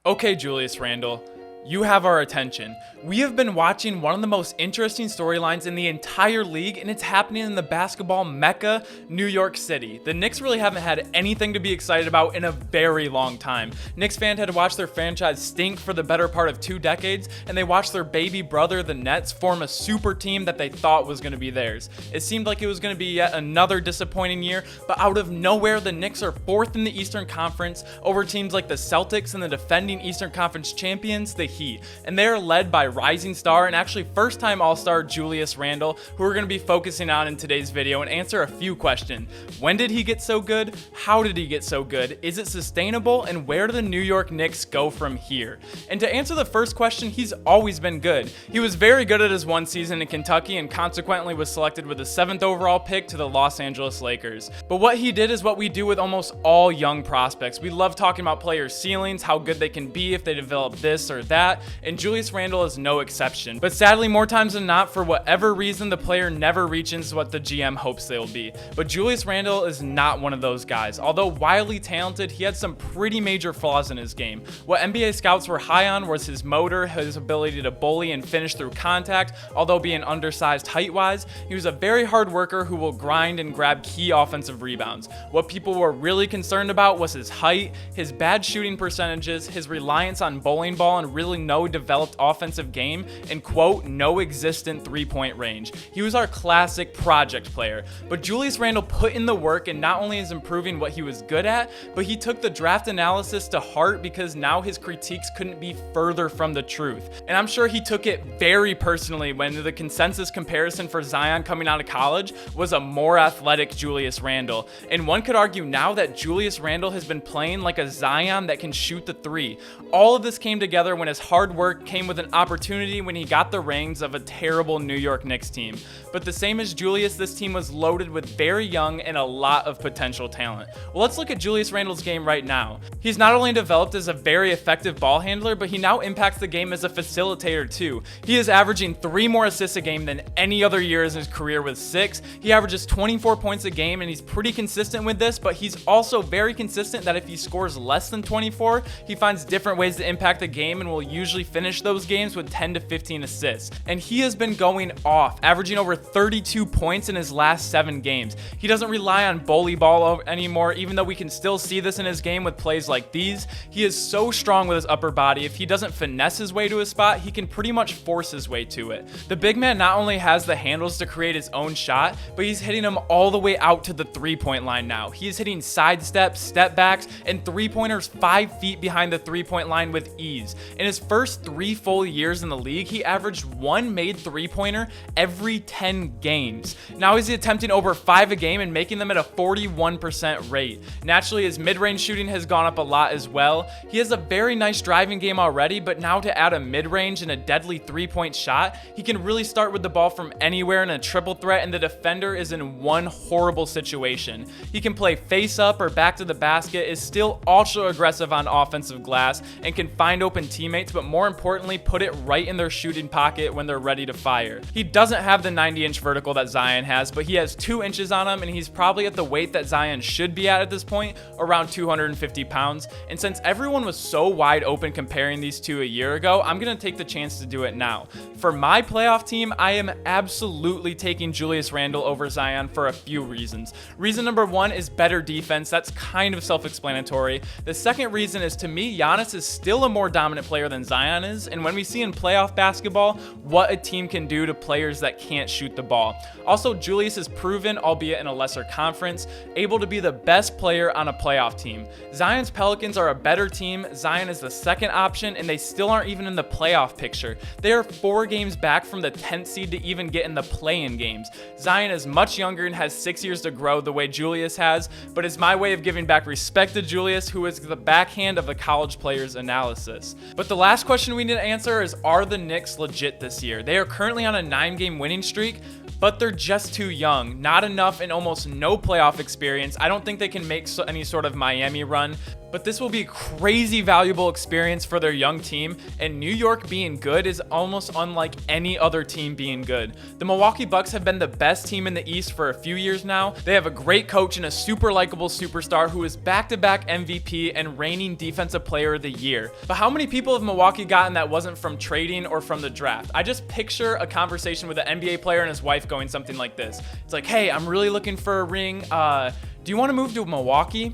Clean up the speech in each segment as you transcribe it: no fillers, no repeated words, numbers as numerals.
Okay, Julius Randle, you have our attention. We have been watching one of the most interesting storylines in the entire league, and it's happening in the basketball mecca, New York City. The Knicks really haven't had anything to be excited about in a very long time. Knicks fans had to watch their franchise stink for the better part of 2 decades, and they watched their baby brother, the Nets, form a super team that they thought was going to be theirs. It seemed like it was going to be yet another disappointing year, but out of nowhere, the Knicks are 4th in the Eastern Conference over teams like the Celtics and the defending Eastern Conference champions, the Heat, and they are led by rising star and actually first-time All-Star Julius Randle, who we're going to be focusing on in today's video and answer a few questions. When did he get so good? How did he get so good? Is it sustainable? And where do the New York Knicks go from here? And to answer the first question, he's always been good. He was very good at his one season in Kentucky and consequently was selected with the 7th overall pick to the Los Angeles Lakers. But what he did is what we do with almost all young prospects. We love talking about players' ceilings, how good they can be if they develop this or that, and Julius Randle is no exception. But sadly, more times than not, for whatever reason, the player never reaches what the GM hopes they'll be. But Julius Randle is not one of those guys. Although wildly talented, he had some pretty major flaws in his game. What NBA scouts were high on was his motor, his ability to bully and finish through contact, although being undersized height-wise. He was a very hard worker who will grind and grab key offensive rebounds. What people were really concerned about was his height, his bad shooting percentages, his reliance on bowling ball and really no developed offensive game, and quote, no existent three-point range. He was our classic project player, but Julius Randle put in the work and not only is improving what he was good at, but he took the draft analysis to heart because now his critiques couldn't be further from the truth. And I'm sure he took it very personally when the consensus comparison for Zion coming out of college was a more athletic Julius Randle. And one could argue now that Julius Randle has been playing like a Zion that can shoot the three. All of this came together when his hard work came with an opportunity when he got the reins of a terrible New York Knicks team. But the same as Julius, this team was loaded with very young and a lot of potential talent. Well, let's look at Julius Randle's game right now. He's not only developed as a very effective ball handler, but he now impacts the game as a facilitator too. He is averaging 3 more assists a game than any other year in his career with 6. He averages 24 points a game and he's pretty consistent with this, but he's also very consistent that if he scores less than 24, he finds different ways to impact the game and will usually finish those games with 10 to 15 assists. And he has been going off, averaging over 32 points in his last 7 games. He doesn't rely on bully ball anymore, even though we can still see this in his game with plays like these. He is so strong with his upper body. If he doesn't finesse his way to a spot, he can pretty much force his way to it. The big man not only has the handles to create his own shot, but he's hitting them all the way out to the 3-point line now. He is hitting side steps, step backs, and 3-pointers 5 feet behind the 3-point line with ease. In his first 3 full years in the league, he averaged 1 made 3-pointer every 10 games. Now he's attempting over 5 a game and making them at a 41% rate. Naturally, his mid-range shooting has gone up a lot as well. He has a very nice driving game already, but now to add a mid-range and a deadly 3-point shot, he can really start with the ball from anywhere in a triple threat, and the defender is in one horrible situation. He can play face up or back to the basket, is still ultra aggressive on offensive glass, and can find open teammates, but more importantly, put it right in their shooting pocket when they're ready to fire. He doesn't have the 90-inch vertical that Zion has, but he has 2 inches on him, and he's probably at the weight that Zion should be at this point, around 250 pounds. And since everyone was so wide open comparing these two a year ago, I'm going to take the chance to do it now. For my playoff team, I am absolutely taking Julius Randle over Zion for a few reasons. Reason number 1 is better defense. That's kind of self-explanatory. The second reason is, to me, Giannis is still a more dominant player than Zion is, and when we see in playoff basketball what a team can do to players that can't shoot the ball. Also, Julius is proven, albeit in a lesser conference, able to be the best player on a playoff team. Zion's Pelicans are a better team, Zion is the second option, and they still aren't even in the playoff picture. They are 4 games back from the 10th seed to even get in the play-in games. Zion is much younger and has 6 years to grow the way Julius has, but it's my way of giving back respect to Julius, who is the backhand of the college players analysis. But the last question we need to answer is, are the Knicks legit this year? They are currently on a 9-game winning streak, but they're just too young. Not enough and almost no playoff experience. I don't think they can make any sort of Miami run. but this will be a crazy valuable experience for their young team, and New York being good is almost unlike any other team being good. The Milwaukee Bucks have been the best team in the East for a few years now. They have a great coach and a super likable superstar who is back-to-back MVP and reigning Defensive Player of the Year. But how many people have Milwaukee gotten that wasn't from trading or from the draft? I just picture a conversation with an NBA player and his wife going something like this. It's like, hey, I'm really looking for a ring. Do you want to move to Milwaukee?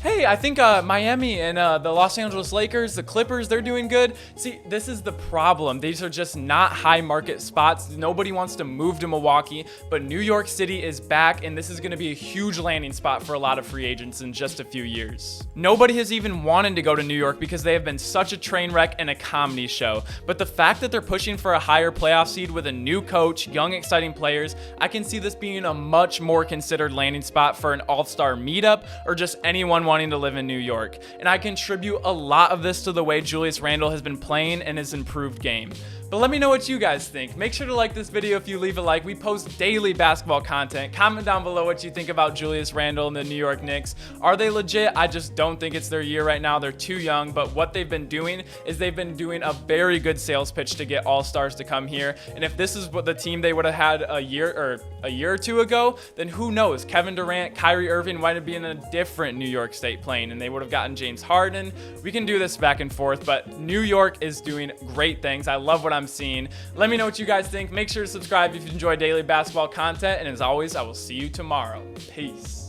Hey, I think Miami and the Los Angeles Lakers, the Clippers, they're doing good. See, this is the problem. These are just not high market spots. Nobody wants to move to Milwaukee, but New York City is back, and this is going to be a huge landing spot for a lot of free agents in just a few years. Nobody has even wanted to go to New York because they have been such a train wreck and a comedy show. But the fact that they're pushing for a higher playoff seed with a new coach, young, exciting players, I can see this being a much more considered landing spot for an all-star meetup or just anyone wanting to live in New York. And I contribute a lot of this to the way Julius Randle has been playing and his improved game. But let me know what you guys think. Make sure to like this video if you leave a like. We post daily basketball content. Comment down below what you think about Julius Randle and the New York Knicks. Are they legit? I just don't think it's their year right now. They're too young, but what they've been doing is they've been doing a very good sales pitch to get all-stars to come here. And if this is what the team they would have had a year or two ago, then who knows? Kevin Durant, Kyrie Irving might have been in a different New York State plane, and they would have gotten James Harden. We can do this back and forth, but New York is doing great things. I love what I'm seeing. Let me know what you guys think. Make sure to subscribe if you enjoy daily basketball content, and as always, I will see you tomorrow. Peace.